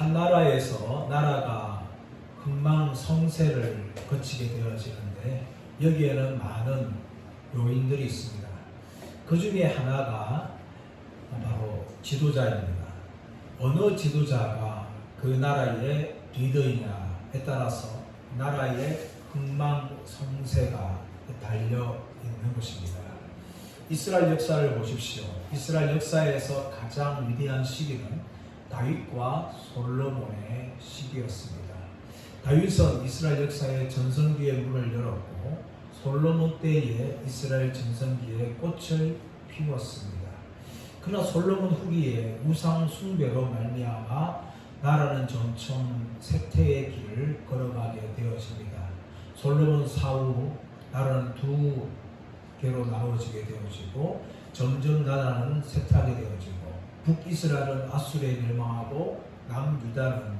한 나라에서 나라가 흥망성쇠를 거치게 되어지는데 여기에는 많은 요인들이 있습니다. 그 중에 하나가 바로 지도자입니다. 어느 지도자가 그 나라의 리더이냐에 따라서 나라의 흥망성쇠가 달려 있는 것입니다. 이스라엘 역사를 보십시오. 이스라엘 역사에서 가장 위대한 시기는 다윗과 솔로몬의 시기였습니다. 다윗은 이스라엘 역사의 전성기의 문을 열었고 솔로몬 때에 이스라엘 전성기의 꽃을 피웠습니다. 그러나 솔로몬 후기에 우상 숭배로 말미암아 나라는 점점 쇠퇴의 길을 걸어가게 되어집니다. 솔로몬 사후 나라는 두 개로 나눠지게 되어지고 점점 나라는 쇠퇴하게 되어지고 북이스라엘은 아수르에 멸망하고 남유다는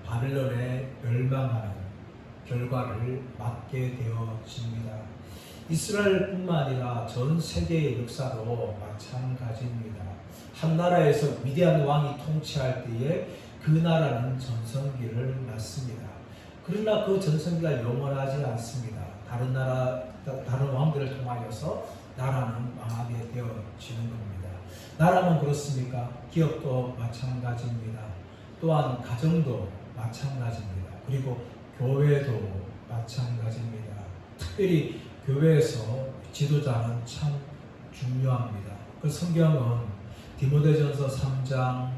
바벨론에 멸망하는 결과를 맞게 되어집니다. 이스라엘뿐만 아니라 전 세계의 역사도 마찬가지입니다. 한 나라에서 위대한 왕이 통치할 때에 그 나라는 전성기를 맞습니다. 그러나 그 전성기가 영원하지 않습니다. 다른 왕들을 통하여서 나라는 망하게 되어지는 겁니다. 나라는 그렇습니까? 기업도 마찬가지입니다. 또한 가정도 마찬가지입니다. 그리고 교회도 마찬가지입니다. 특별히 교회에서 지도자는 참 중요합니다. 그 성경은 디모데전서 3장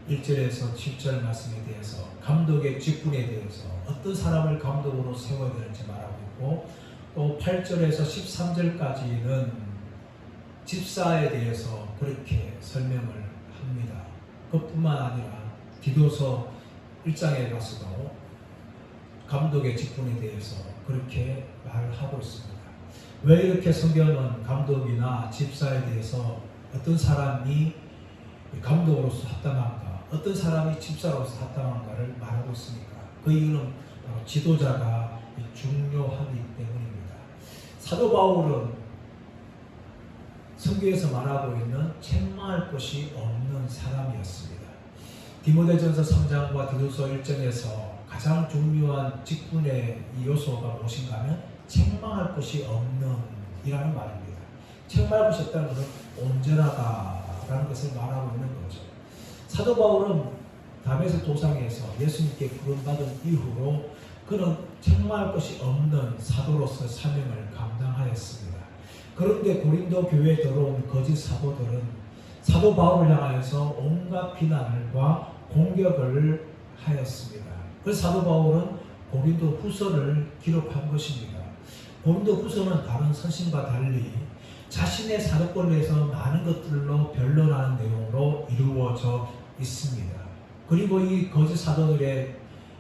1절에서 7절 말씀에 대해서 감독의 직분에 대해서 어떤 사람을 감독으로 세워야 되는지 말하고 있고 또 8절에서 13절까지는 집사에 대해서 그렇게 설명을 합니다. 그뿐만 아니라 디도서 1장에 가서도 감독의 직분에 대해서 그렇게 말하고 있습니다. 왜 이렇게 성경은 감독이나 집사에 대해서 어떤 사람이 감독으로서 합당한가, 어떤 사람이 집사로서 합당한가를 말하고 있습니까? 그 이유는 바로 지도자가 중요하기 때문입니다. 사도 바울은 성경에서 말하고 있는 책망할 것이 없는 사람이었습니다. 디모데전서 3장과 디도서 1장에서 가장 중요한 직분의 요소가 무엇인가 하면 책망할 것이 없는 이라는 말입니다. 책망할 것이 없다는 것은 온전하다라는 것을 말하고 있는 거죠. 사도 바울은 다메섹 도상에서 예수님께 부름받은 이후로 그는 책망할 것이 없는 사도로서 사명을 감당하였습니다. 그런데 고린도 교회에 들어온 거짓 사도들은 사도 바울을 향하여서 온갖 비난과 공격을 하였습니다. 그래서 사도 바울은 고린도 후서를 기록한 것입니다. 고린도 후서는 다른 서신과 달리 자신의 사도권에 대해서 많은 것들로 변론하는 내용으로 이루어져 있습니다. 그리고 이 거짓 사도들의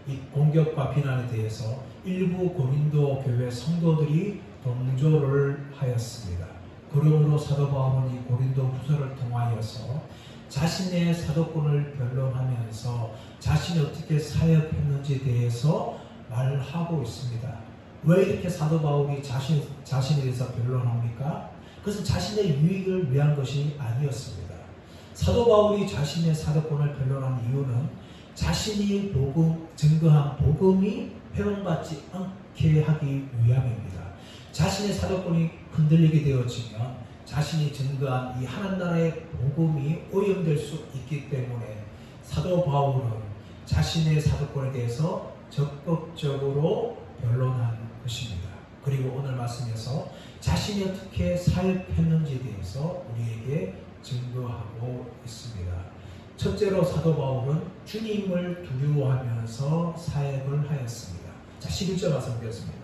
이 공격과 비난에 대해서 일부 고린도 교회 성도들이 동조를 하였습니다. 그러므로 사도 바울은 이 고린도 후서를 통하여서 자신의 사도권을 변론하면서 자신이 어떻게 사역했는지에 대해서 말하고 있습니다. 왜 이렇게 사도 바울이 자신에 대해서 변론합니까? 그것은 자신의 유익을 위한 것이 아니었습니다. 사도 바울이 자신의 사도권을 변론한 이유는 자신이 증거한 복음이 회방받지 않게 하기 위함입니다. 자신의 사도권이 흔들리게 되어지면 자신이 증거한 이 하나님 나라의 복음이 오염될 수 있기 때문에 사도 바울은 자신의 사도권에 대해서 적극적으로 변론한 것입니다. 그리고 오늘 말씀에서 자신이 어떻게 사역했는지에 대해서 우리에게 증거하고 있습니다. 첫째로 사도 바울은 주님을 두려워하면서 사역을 하였습니다. 자, 11절 말씀 드렸습니다.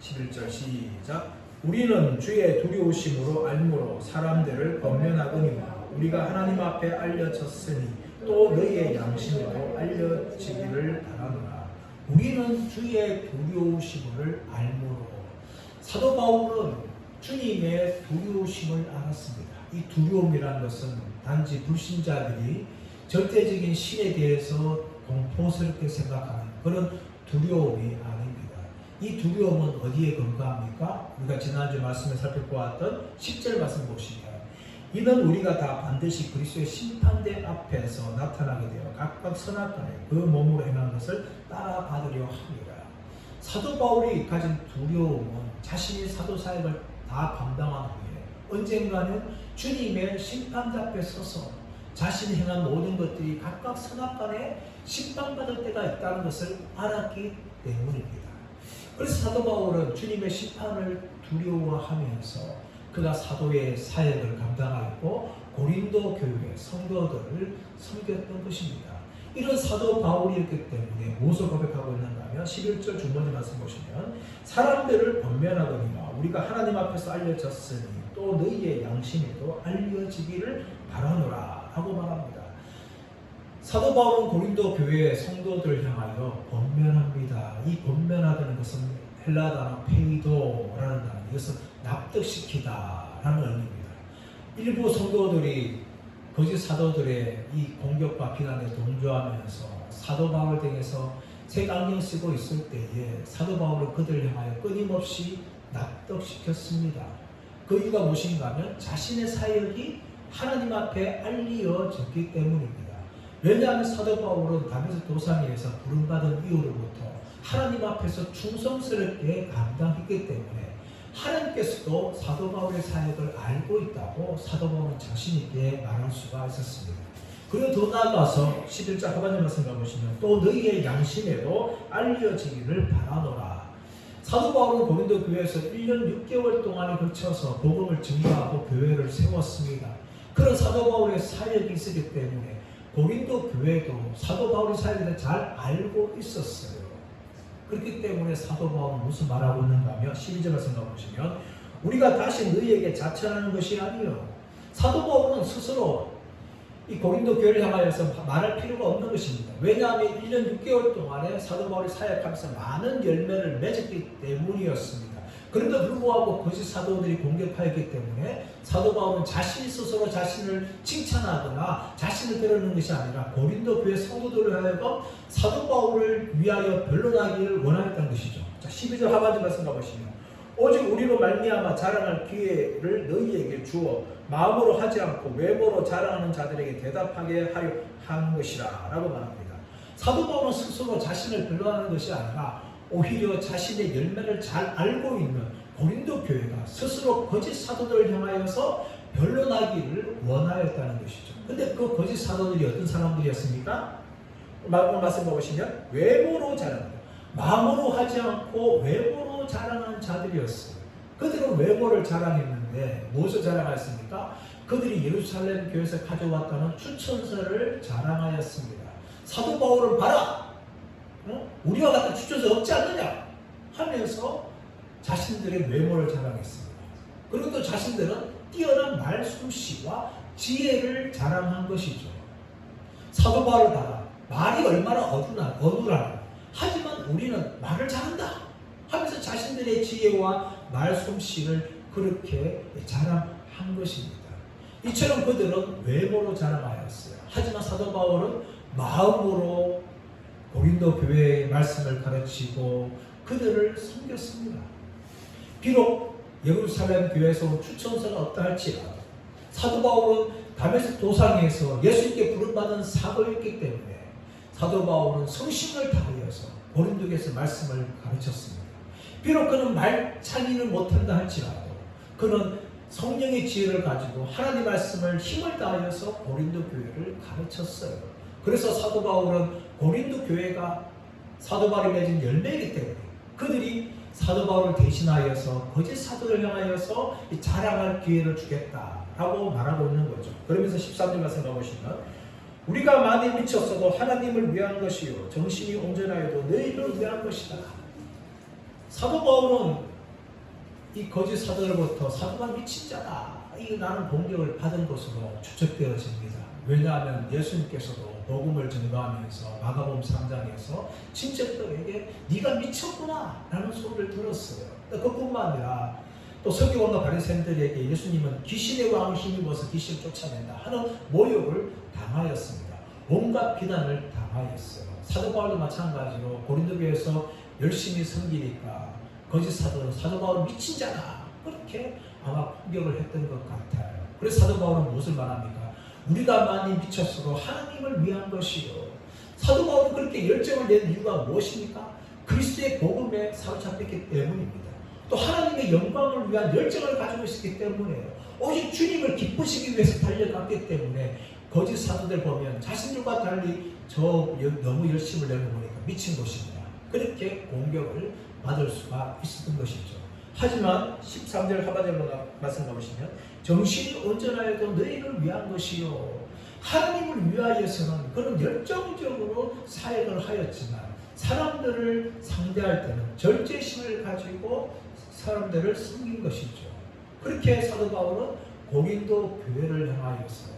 11절 시작. 우리는 주의 두려우심으로 알므로 사람들을 권면하거니와 우리가 하나님 앞에 알려졌으니 또 너희의 양심에도 알려지기를 바라노라. 우리는 주의 두려우심을 알므로. 사도 바울은 주님의 두려우심을 알았습니다. 이 두려움이라는 것은 단지 불신자들이 절대적인 신에 대해서 공포스럽게 생각하는 그런 두려움이 아닙니다. 이 두려움은 어디에 근거합니까? 우리가 지난주 말씀에 살펴보았던 10절 말씀 보시면 이는 우리가 다 반드시 그리스도의 심판대 앞에서 나타나게 되어 각각 선악간에 그 몸으로 행한 것을 따라받으려 합니다. 사도 바울이 가진 두려움은 자신이 사도 사역을 다 감당한 후에 언젠가는 주님의 심판대 앞에 서서 자신이 행한 모든 것들이 각각 선악간에 심판받을 때가 있다는 것을 알았기 때문입니다. 그래서 사도 바울은 주님의 심판을 두려워하면서 그가 사도의 사역을 감당하였고 고린도 교회 성도들을 섬겼던 것입니다. 이런 사도 바울이었기 때문에 무엇을 고백하고 있는가 하면 11절 중반에 말씀 보시면 사람들을 권면하거니와 우리가 하나님 앞에서 알려졌으니 또 너희의 양심에도 알려지기를 바라노라 하고 말합니다. 사도 바울은 고린도 교회의 성도들을 향하여 권면합니다. 이 권면하다는 것은 헬라 단어 페이도라는 단어, 이것은 납득시키다라는 의미입니다. 일부 성도들이 거짓 사도들의 이 공격과 비난에 동조하면서 사도 바울 등에서 색안경 쓰고 있을 때에 사도 바울은 그들을 향하여 끊임없이 납득시켰습니다. 그 이유가 무엇인가 하면 자신의 사역이 하나님 앞에 알려졌기 때문입니다. 왜냐하면 사도 바울은 다메섹 도상에서 부름받은 이후로부터 하나님 앞에서 충성스럽게 감당했기 때문에 하나님께서도 사도 바울의 사역을 알고 있다고 사도 바울은 자신 있게 말할 수가 있었습니다. 그리고 더 나아가서 11절 하반절 말씀 가보시면 또 너희의 양심에도 알려지기를 바라노라. 사도 바울은 고린도 교회에서 1년 6개월 동안에 걸쳐서 복음을 증거하고 교회를 세웠습니다. 그런 사도 바울의 사역이 있었기 때문에 고린도 교회도 사도 바울의 사역에 대해 잘 알고 있었어요. 그렇기 때문에 사도 바울은 무슨 말하고 있는가 하면 12절 말씀 보시면 우리가 다시 너희에게 자천하는 것이 아니요. 사도 바울은 스스로 이 고린도 교회를 향하여서 말할 필요가 없는 것입니다. 왜냐하면 1년 6개월 동안에 사도 바울이 사역하면서 많은 열매를 맺었기 때문이었습니다. 그런데 불구하고 거짓 사도들이 공격하였기 때문에 사도 바울은 자신 스스로 자신을 칭찬하거나 자신을 드러내는 것이 아니라 고린도 교회 성도들을 하여금 사도 바울을 위하여 변론하기를 원하였다는 것이죠. 자, 12절 하반절 말씀 가보시면 오직 우리로 말미암아 자랑할 기회를 너희에게 주어 마음으로 하지 않고 외모로 자랑하는 자들에게 대답하게 하여 한 것이라 라고 말합니다. 사도 바울은 스스로 자신을 변론하는 것이 아니라 오히려 자신의 열매를 잘 알고 있는 고린도 교회가 스스로 거짓 사도들을 향하여서 변론하기를 원하였다는 것이죠. 근데 그 거짓 사도들이 어떤 사람들이었습니까? 말씀 보시면 외모로 자랑한다. 마음으로 하지 않고 외모로 자랑하는 자들이었어요. 그들은 외모를 자랑했는데 무엇을 자랑하였습니까? 그들이 예루살렘 교회에서 가져왔다는 추천서를 자랑하였습니다. 사도 바울을 봐라! 우리와 같은 추천서 없지 않느냐 하면서 자신들의 외모를 자랑했습니다. 그리고 또 자신들은 뛰어난 말솜씨와 지혜를 자랑한 것이죠. 사도 바울을 봐라. 말이 얼마나 어눌하나. 하지만 우리는 말을 잘한다 하면서 자신들의 지혜와 말솜씨를 그렇게 자랑한 것입니다. 이처럼 그들은 외모로 자랑하였어요. 하지만 사도 바울은 마음으로 고린도 교회의 말씀을 가르치고 그들을 섬겼습니다. 비록 예루살렘 교회에서 온 추천서가 없다 할지라도 사도 바울은 다메섹 도상에서 예수님께 부름받은 사도였기 때문에 사도 바울은 성심을 다하여서 고린도 교회에서 말씀을 가르쳤습니다. 비록 그는 말차기를 못한다 할지라도 그는 성령의 지혜를 가지고 하나님 말씀을 힘을 다하여서 고린도 교회를 가르쳤어요. 그래서 사도 바울은 고린도 교회가 사도 바울이 맺은 열매이기 때문에 그들이 사도 바울을 대신하여서 거짓 사도를 향하여서 자랑할 기회를 주겠다라고 말하고 있는 거죠. 그러면서 13절 말씀 가보시면 우리가 많이 미쳤어도 하나님을 위한 것이요 정신이 온전하여도 너희를 위한 것이다. 사도 바울은 이 거짓 사도로부터 사도가 미친 자다. 이 나는 공격을 받은 것으로 추측되어집니다. 왜냐하면 예수님께서도 복음을 전가하면서 마가복음 3장에서 친척들에게 네가 미쳤구나 라는 소리를 들었어요. 그뿐만 아니라 또 서기관과 바리새인들에게 예수님은 귀신의 왕을 힘입어서 귀신을 쫓아낸다 하는 모욕을 당하였습니다. 온갖 비난을 당하였어요. 사도 바울도 마찬가지로 고린도 교회에서 열심히 섬기니까 거짓 사도 바울은 미친 자다 그렇게 아마 공격을 했던 것 같아요. 그래서 사도 바울은 무엇을 말합니까? 우리가 많이 미쳤어도 하나님을 위한 것이요. 사도 바울은 그렇게 열정을 낸 이유가 무엇입니까? 그리스도의 복음에 사로잡혔기 때문입니다. 또 하나님의 영광을 위한 열정을 가지고 있었기 때문에요. 오직 주님을 기쁘시기 위해서 달려갔기 때문에 거짓 사도들 보면 자신들과 달리 너무 열심을 내고 보니까 미친 것입니다. 그렇게 공격을 받을 수가 있었던 것이죠. 하지만 13절 하반절로 말씀 가보시면 정신이 온전하여도 너희를 위한 것이요. 하나님을 위하여서는 그런 열정적으로 사역을 하였지만 사람들을 상대할 때는 절제심을 가지고 사람들을 섬긴 것이죠. 그렇게 사도 바울은 고린도 교회를 향하여서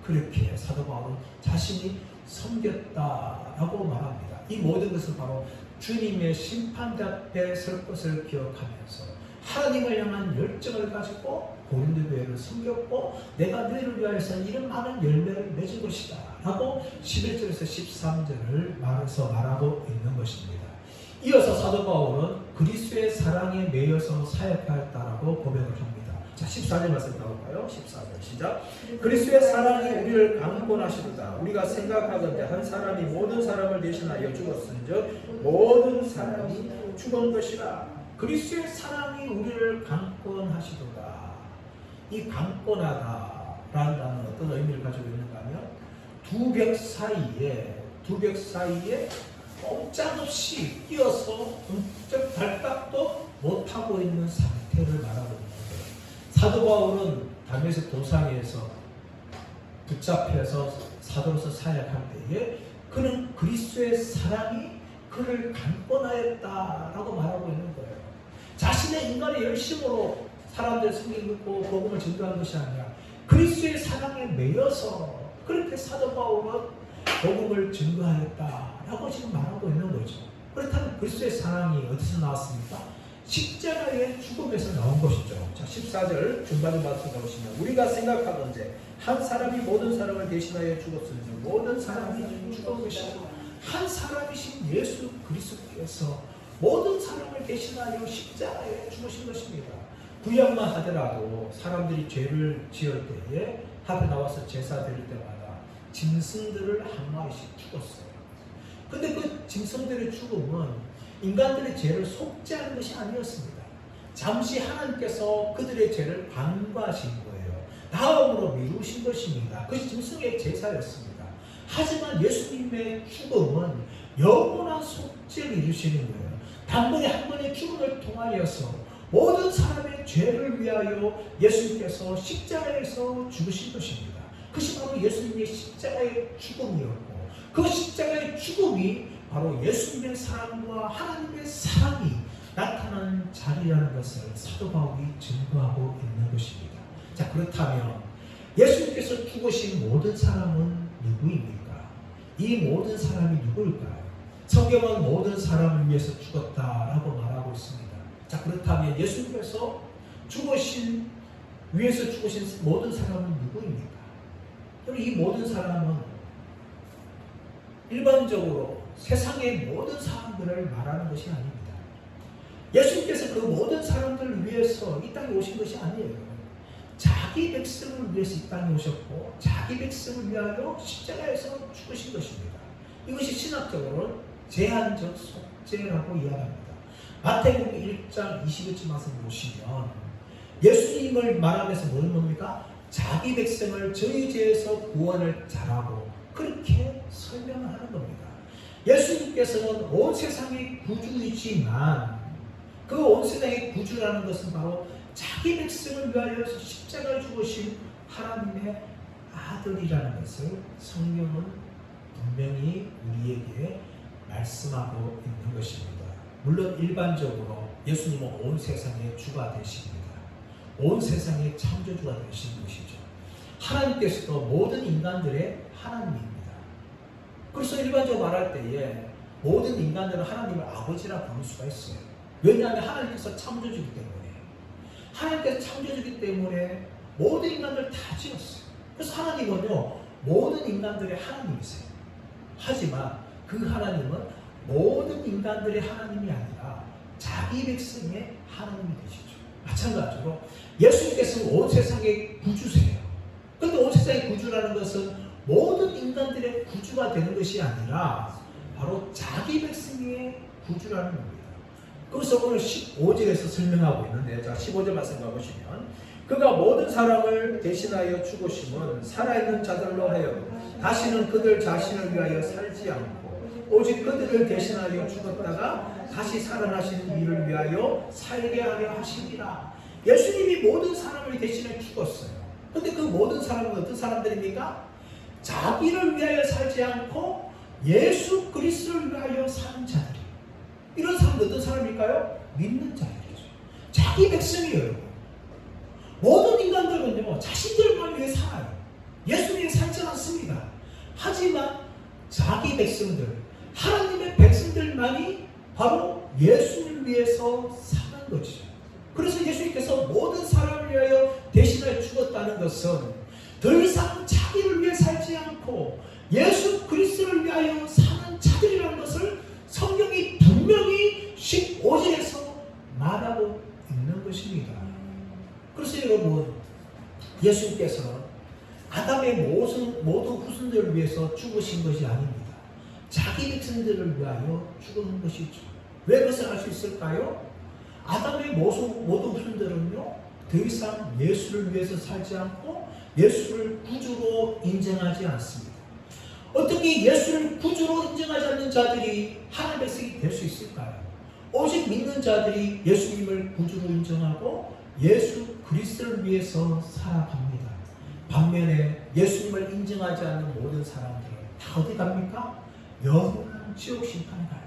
그렇게 사도 바울은 자신이 섬겼다라고 말합니다. 이 모든 것은 바로 주님의 심판대 앞에 설 것을 기억하면서 하나님을 향한 열정을 가지고 고린도 교회를 섬겼고 내가 너희를 위하여서 이런 많은 열매를 맺은 것이다 라고 11절에서 13절을 말하고 있는 것입니다. 이어서 사도 바울은 그리스도의 사랑에 매여서 사역하였다라고 고백을 합니다. 자, 14절 말씀 나올까요? 14절 시작. 그리스도의 사랑이 우리를 강권하시도다. 우리가 생각하건대 한 사람이 모든 사람을 대신하여 죽었은즉 모든 사람이 죽은 것이라. 그리스도의 사랑이 우리를 강권하시도다. 이 강권하다라는 단어는 어떤 의미를 가지고 있는가 하면 두 벽 사이에 꼼짝없이 끼어서 꼼짝 발각도 못하고 있는 상태를 말하고 있는 거예요. 사도 바울은 다메섹 도상에서 붙잡혀서 사도로서 사역할 때에 그는 그리스도의 사랑이 그를 강권하였다라고 말하고 있는 거예요. 자신의 인간의 열심으로 사람들을 섬기고 복음을 전도한 것이 아니라 그리스도의 사랑에 매여서 그렇게 사도 바울은 복음을 증거하였다라고 지금 말하고 있는 거죠. 그렇다면 그리스도의 사랑이 어디서 나왔습니까? 십자가의 죽음에서 나온 것이죠. 자, 14절 중반에 말씀 보시면 우리가 생각하건대 한 사람이 모든 사람을 대신하여 죽었으니 모든 사람이 죽은 것이다. 한 사람이신 예수 그리스도께서 모든 사람을 대신하여 십자가에 죽으신 것입니다. 구약만 하더라도 사람들이 죄를 지을 때에 앞에 나와서 제사 드릴 때마다 짐승들을 한 마리씩 죽었어요. 근데 그 짐승들의 죽음은 인간들의 죄를 속죄하는 것이 아니었습니다. 잠시 하나님께서 그들의 죄를 간과하신 거예요. 다음으로 미루신 것입니다. 그것이 짐승의 제사였습니다. 하지만 예수님의 죽음은 영원한 속죄를 이루시는 거예요. 단번에 한 번의 죽음을 통하여서 모든 사람의 죄를 위하여 예수님께서 십자가에서 죽으신 것입니다. 그것이 바로 예수님의 십자가의 죽음이었고 그 십자가의 죽음이 바로 예수님의 사랑과 하나님의 사랑이 나타나는 자리라는 것을 사도 바울이 증거하고 있는 것입니다. 자, 그렇다면 예수님께서 죽으신 모든 사람은 누구입니까? 이 모든 사람이 누구일까요? 성경은 모든 사람을 위해서 죽었다라고 말하고 있습니다. 자, 그렇다면 예수님께서 위해서 죽으신 모든 사람은 누구입니까? 그럼 이 모든 사람은 일반적으로 세상의 모든 사람들을 말하는 것이 아닙니다. 예수님께서 그 모든 사람들을 위해서 이 땅에 오신 것이 아니에요. 자기 백성을 위해서 이 땅에 오셨고 자기 백성을 위하여 십자가에서 죽으신 것입니다. 이것이 신학적으로 제한적 속죄라고 이야기합니다. 마태복음 1장 21절 말씀 보시면 예수님을 말하면서 뭡니까? 자기 백성을 저희 죄에서 구원을 잘하고 그렇게 설명을 하는 겁니다. 예수님께서는 온 세상의 구주이지만 그 온 세상의 구주라는 것은 바로 자기 백성을 위하여 십자가를 죽으신 하나님의 아들이라는 것을 성경은 분명히 우리에게 말씀하고 있는 것입니다. 물론 일반적으로 예수님은 온 세상의 주가 되십니다. 온 세상의 창조주가 되신 것이죠. 하나님께서도 모든 인간들의 하나님입니다. 그래서 일반적으로 말할 때에 모든 인간들은 하나님을 아버지라 부를 수가 있어요. 왜냐하면 하나님께서 창조주기 때문에 하나님께서 창조주기 때문에 모든 인간들을 다 지었어요. 그래서 하나님은요 모든 인간들의 하나님이세요. 하지만 그 하나님은 모든 인간들의 하나님이 아니라 자기 백성의 하나님이 되시죠. 마찬가지로 예수님께서는 온 세상의 구주세요. 그런데 온 세상의 구주라는 것은 모든 인간들의 구주가 되는 것이 아니라 바로 자기 백성의 구주라는 겁니다. 그래서 오늘 15절에서 설명하고 있는데, 자 15절 말씀 가보시면, 그가 모든 사람을 대신하여 죽으심은 살아있는 자들로 하여 다시는 그들 자신을 위하여 살지 않고 오직 그들을 대신하여 죽었다가 다시 살아나시는 이를 위하여 살게 하려 하시니라. 예수님이 모든 사람을 대신해 죽었어요. 그런데 그 모든 사람은 어떤 사람들입니까? 자기를 위하여 살지 않고 예수 그리스도를 위하여 사는 자들이. 이런 사람은 어떤 사람일까요? 믿는 자들이죠. 자기 백성이에요, 여러분. 모든 인간들은요, 자신들만 위해 살아요. 예수 위해 살지 않습니다. 하지만 자기 백성들, 하나님의 백성들만이 바로 예수를 위해서 사는 것이죠. 그래서 예수님께서 모든 사람을 위하여 대신하여 죽었다는 것은 더 이상 자기를 위해 살지 않고 예수 그리스도를 위하여 사는 자들이라는 것을 성경이 분명히 15절에서 말하고 있는 것입니다. 그래서 여러분, 예수님께서는 아담의 모든 후손들을 위해서 죽으신 것이 아닙니다. 자기 백성들을 위하여 죽은 것이죠. 왜 그것을 알 수 있을까요? 아담의 모든 후손들은요, 더 이상 예수를 위해서 살지 않고 예수를 구주로 인정하지 않습니다. 어떻게 예수를 구주로 인정하지 않는 자들이 하나님의 백성이 될 수 있을까요? 오직 믿는 자들이 예수님을 구주로 인정하고 예수 그리스도를 위해서 살아갑니다. 반면에 예수님을 인정하지 않는 모든 사람들은 다 어디 갑니까? 영원한 지옥 심판에 가요.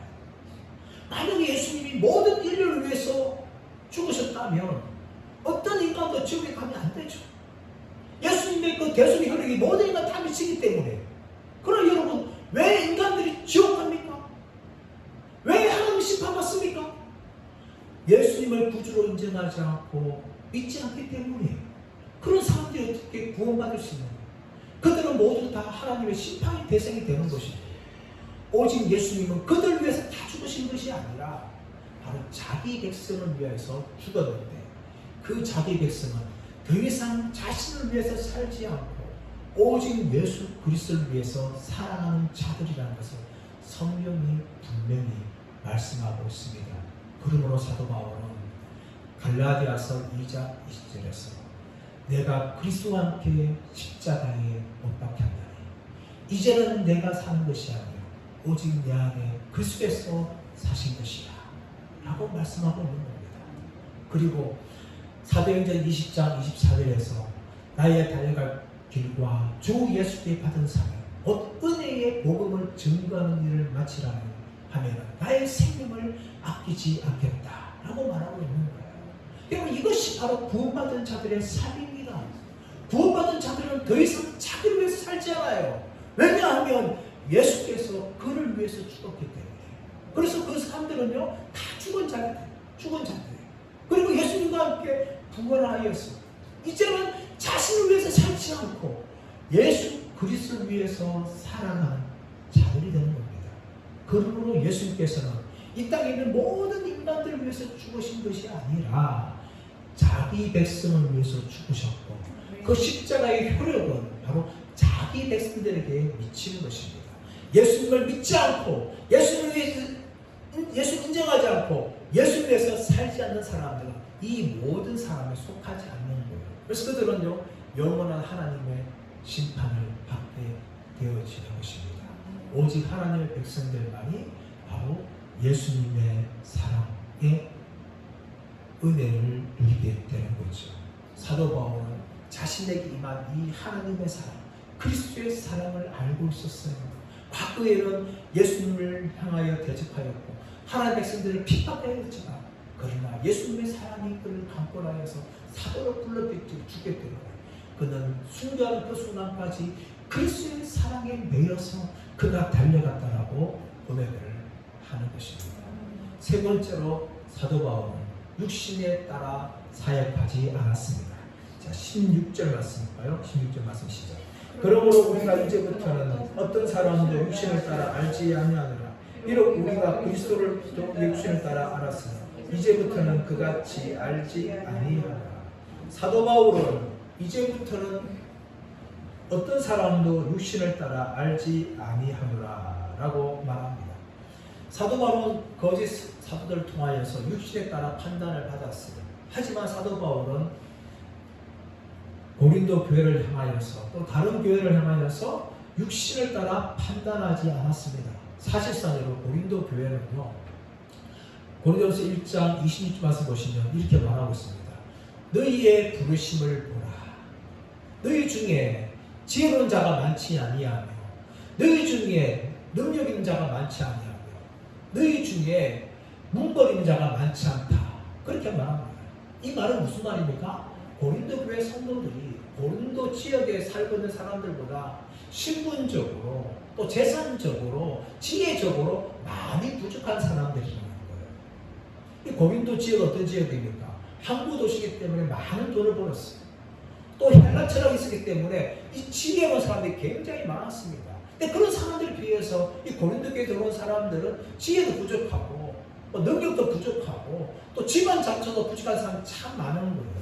만약에 예수님이 모든 인류를 위해서 죽으셨다면 어떤 인간도 지옥에 가면 안 되죠. 예수님의 그 대속의 혈육이 모든 인간 다 미치기 때문에. 그럼 여러분, 왜 인간들이 지옥 갑니까? 왜 하나님 심판받습니까? 예수님을 구주로 인정하지 않고 믿지 않기 때문이에요. 그런 사람들이 어떻게 구원받을 수 있는 거예요? 그들은 모두 다 하나님의 심판의 대상이 되는 것이죠. 오직 예수님은 그들 위해서 다 죽으신 것이 아니라 바로 자기 백성을 위해서 죽었는데, 그 자기 백성은 더 이상 자신을 위해서 살지 않고 오직 예수 그리스도를 위해서 살아가는 자들이라는 것을 성경이 분명히 말씀하고 있습니다. 그러므로 사도 바울은 갈라디아서 2장 20절에서 내가 그리스도와 함께 십자가에 못 박혔나니 이제는 내가 사는 것이 아니요 오직 내 안에 그리스도께서 사신 것이라 라고 말씀하고 있는 겁니다. 그리고 사도행전 20장 24절에서 나의 달려갈 길과 주 예수께 받은 사명 곧 은혜의 복음을 증거하는 일을 마치라면 하면 나의 생명을 아끼지 않겠다 라고 말하고 있는 거예요. 여러분, 이것이 바로 구원받은 자들의 삶입니다. 구원받은 자들은 더 이상 자기를 위해서 살지 않아요. 왜냐하면 예수께서 그를 위해서 죽었기 때문에. 그래서 그 사람들은요 다 죽은 자들이에요. 그리고 예수님과 함께 부활하였어. 이제는 자신을 위해서 살지 않고 예수 그리스도를 위해서 살아가는 자들이 되는 겁니다. 그러므로 예수님께서는 이 땅에 있는 모든 인간들을 위해서 죽으신 것이 아니라 자기 백성을 위해서 죽으셨고 그 십자가의 효력은 바로 자기 백성들에게 미치는 것입니다. 예수님을 믿지 않고 예수를 위해서 예수 인정하지 않고 예수를 위해서 살지 않는 사람들은 이 모든 사람에 속하지 않는 거예요. 그래서 그들은요 영원한 하나님의 심판을 받게 되어지는 것입니다. 오직 하나님의 백성들만이 바로 예수님의 사랑의 은혜를 누리게 되는 거죠. 사도 바울은 자신에게 임한 이 하나님의 사랑, 그리스도의 사랑을 알고 있었어요. 과거에는 예수님을 향하여 대적하였고 하나님의 백성들을 핍박하였지만 그러나 예수님의 사랑이 그를 강권하여서 사도로 불러 죽게 되는 거예요. 그는 순교하는 그 순간까지 그리스도의 사랑에 매여서 그가 달려갔다라고 고백을 하는 것입니다. 세 번째로 사도 바울은 육신에 따라 사역하지 않았습니다. 자, 16절 말씀일까요? 16절 말씀 시작. 그러므로 우리가 이제부터는 어떤 사람도 육신을 따라 알지 아니하노라. 비록 우리가 그리스도를 육신을 따라 알았으나 이제부터는 그같이 알지 아니하노라. 사도 바울은 이제부터는 어떤 사람도 육신을 따라 알지 아니하노라 라고 말합니다. 사도 바울은 거짓 사도들을 통하여서 육신에 따라 판단을 받았어요. 하지만 사도 바울은 고린도 교회를 향하여서 또 다른 교회를 향하여서 육신을 따라 판단하지 않았습니다. 사실상으로 고린도 교회는요, 고린도서 1장 26절 말씀 보시면 이렇게 말하고 있습니다. 너희의 부르심을 보라. 너희 중에 지혜로운 자가 많지 아니하며 너희 중에 능력 있는 자가 많지 아니하며 너희 중에 문거리는 자가 많지 않다. 그렇게 말합니다. 이 말은 무슨 말입니까? 고린도 교회 성도들이 고린도 지역에 살고 있는 사람들보다 신분적으로 또 재산적으로 지혜적으로 많이 부족한 사람들이라는 거예요. 이 고린도 지역 어떤 지역입니까? 항구 도시이기 때문에 많은 돈을 벌었어요. 또 헬라 철학이 있었기 때문에 이 지혜로운 사람들이 굉장히 많았습니다. 근데 그런 사람들에 비해서 이 고린도 교회에 들어온 사람들은 지혜도 부족하고 능력도 부족하고 또 집안 자체도 부족한 사람이 참 많은 거예요.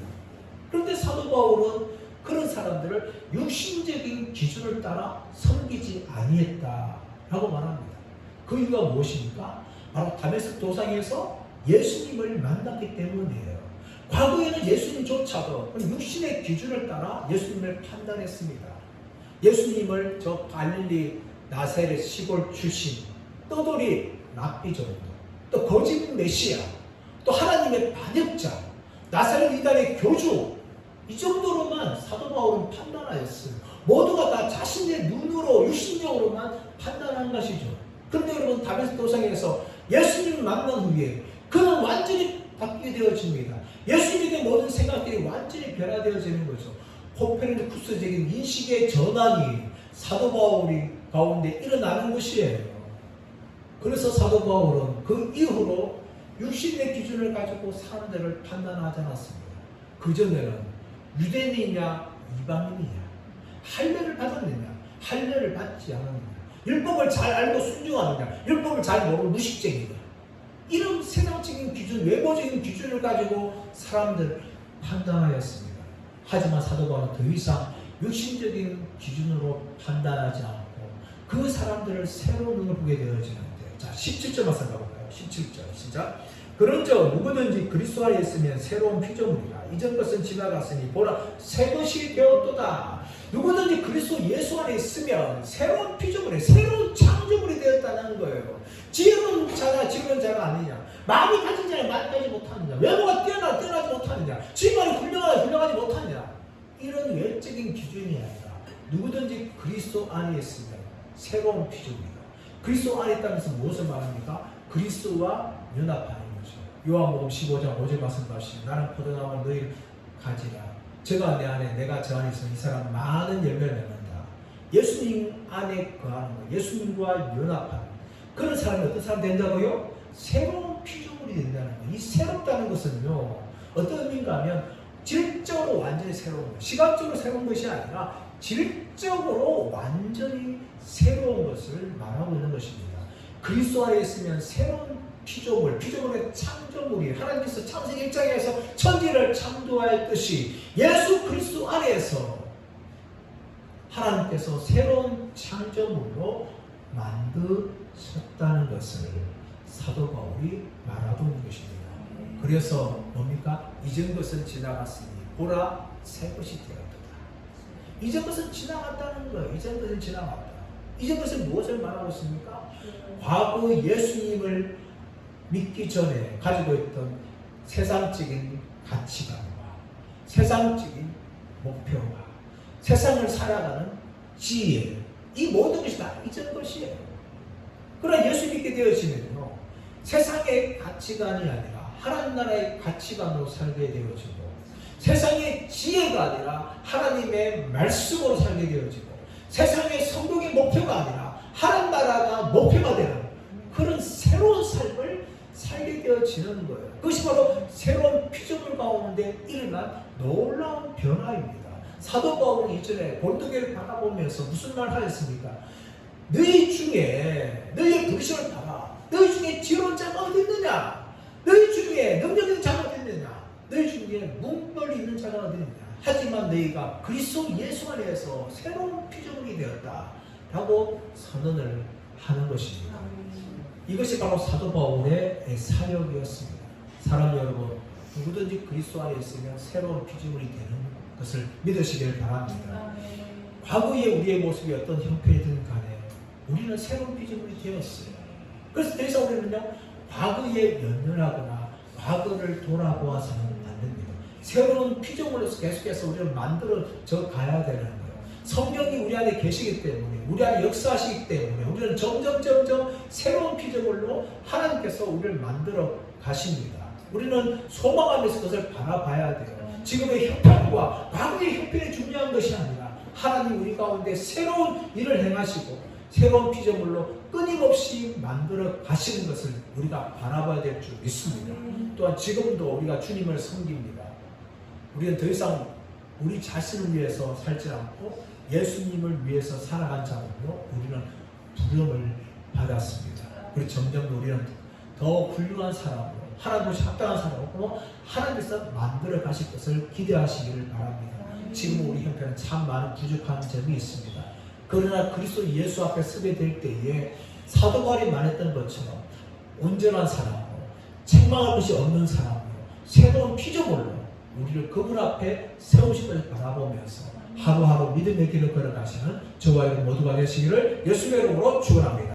그런데 사도 바울은 그런 사람들을 육신적인 기준을 따라 섬기지 아니했다라고 말합니다. 그 이유가 무엇입니까? 바로 다메섹 도상에서 예수님을 만났기 때문이에요. 과거에는 예수님조차도 육신의 기준을 따라 예수님을 판단했습니다. 예수님을 저 갈릴리 나사렛 시골 출신 떠돌이 랍비 정도, 또 거짓 메시아, 또 하나님의 반역자, 나사렛 이단의 교주, 이 정도로만 사도 바울은 판단하였어요. 모두가 다 자신의 눈으로 육신적으로만 판단한 것이죠. 그런데 여러분 다메섹 도상에서 예수님을 만난 후에 그는 완전히 바뀌게 되어집니다. 예수님에 대한 모든 생각들이 완전히 변화되어지는 거죠. 코페르니쿠스적인 인식의 전환이 사도 바울이 가운데 일어나는 것이에요. 그래서 사도 바울은 그 이후로 육신의 기준을 가지고 사람들을 판단하지 않았습니다. 그전에는 유대인이냐 이방인이냐, 할례를 받았느냐 할례를 받지 않았느냐, 율법을 잘 알고 순종하느냐 율법을 잘 모르고 무식쟁이냐, 이런 세상적인 기준, 외모적인 기준을 가지고 사람들을 판단하였습니다. 하지만 사도 바울은 더 이상 육신적인 기준으로 판단하지 않고 그 사람들을 새로운 눈으로 보게 되어지는데, 자 17절 말씀 가볼까요? 17절 시작. 그런즉 누구든지 그리스도 안에 있으면 새로운 피조물이라. 이전 것은 지나갔으니 보라 새 것이 되었도다. 누구든지 그리스도 예수 안에 있으면 새로운 피조물이, 새로운 창조물이 되었다는 거예요. 지혜로운 자가 지혜로운 자가 아니냐, 마음이 가진 자는 마음이 가지 못하느냐, 외모가 뛰어나지 못하느냐, 지만이 훌륭하지 못하느냐, 이런 외적인 기준이 아니라 누구든지 그리스도 안에 있으면 새로운 피조물이다. 그리스도 안에 있다면서 무엇을 말합니까? 그리스도와 연합하는 거죠. 요한복음 15장 5절 말씀 보시면 나는 포도나무를 너희 가지라. 저가 내 안에 내가 저 안에 있으면 이 사람 많은 열매를 맺는다. 예수님 안에 거하는 거, 예수님과 연합하는 그런 사람이 어떤 사람 된다고요? 새로운 피조물이 된다는 거예요. 이 새롭다는 것은요, 어떤 의미인가 하면 질적으로 완전히 새로운 것, 시각적으로 새로운 것이 아니라 질적으로 완전히 새로운 것을 말하고 있는 것입니다. 그리스도 안에 있으면 새로운 피조물의 창조물이, 하나님께서 창세기 1장에서 천지를 창조하였듯이 예수 그리스도 안에서 하나님께서 새로운 창조물로 만드셨다는 것을 사도 바울이 말하고 있는 것입니다. 그래서 뭡니까? 이전 것은 지나갔으니 보라 새 것이 되었도다. 이전 것은 지나갔다는 거예요. 이전 것은 지나갔다. 이전 것은 무엇을 말하고 있습니까? 과거 예수님을 믿기 전에 가지고 있던 세상적인 가치관과 세상적인 목표와 세상을 살아가는 지혜, 이 모든 것이 다 이전 것이에요. 그러나 예수 믿게 되어지면요, 세상의 가치관이 아니라 하나님 나라의 가치관으로 살게 되어지고, 세상의 지혜가 아니라 하나님의 말씀으로 살게 되어지고, 세상의 성공의 목표가 아니라 하나님 나라가 목표가 되는 그런 새로운 삶을 살게 되어지는 거예요. 그것이 바로 새로운 피조물 가운데 일어난 놀라운 변화입니다. 사도 바울은 이전에 고린도교를 바라보면서 무슨 말을 하였습니까? 너희 중에 너희의 부르심을 봐라. 너희 중에 지혜로운 자가 어디 있느냐? 너희 중에 능력 있는 자가 어디 있느냐? 너희 중에 문벌이 있는 자가 어디 있느냐? 하지만 너희가 그리스도 예수 안에서 새로운 피조물이 되었다 라고 선언을 하는 것입니다. 이것이 바로 사도 바울의 사역이었습니다. 사람 여러분, 누구든지 그리스도 안에 있으면 새로운 피조물이 되는 것을 믿으시길 바랍니다. 과거의 우리의 모습이 어떤 형편이든 간에 우리는 새로운 피조물이 되었어요. 그래서 더 이상 우리는요, 과거에 연연하거나 과거를 돌아보아서는 안 됩니다. 새로운 피조물로서 계속해서 우리를 만들어져 가야 되는 거예요. 성령이 우리 안에 계시기 때문에, 우리 안에 역사하시기 때문에 우리는 점점 새로운 피조물로 하나님께서 우리를 만들어 가십니다. 우리는 소망하면서 그것을 바라봐야 돼요. 지금의 형편과 과거의 형편이 중요한 것이 아니라 하나님 우리 가운데 새로운 일을 행하시고 새로운 피조물로 끊임없이 만들어 가시는 것을 우리가 바라봐야 될 줄 믿습니다. 또한 지금도 우리가 주님을 섬깁니다. 우리는 더 이상 우리 자신을 위해서 살지 않고 예수님을 위해서 살아간 자로 우리는 부름을 받았습니다. 그리고 점점 우리는 더 훌륭한 사람으로, 하나님께 합당한 사람으로 하나님께서 만들어 가실 것을 기대하시기를 바랍니다. 지금 우리 형편은 참 많은 부족한 점이 있습니다. 그러나 그리스도 예수 앞에 서게 될 때에 사도 바울이 말했던 것처럼 온전한 사람으로, 책망할 것이 없는 사람으로, 새로운 피조물로 우리를 그분 앞에 세우실 것을 바라보면서 하루하루 믿음의 길을 걸어가시는 저와 여러분 모두가 되시기를 예수의 이름으로 축원합니다.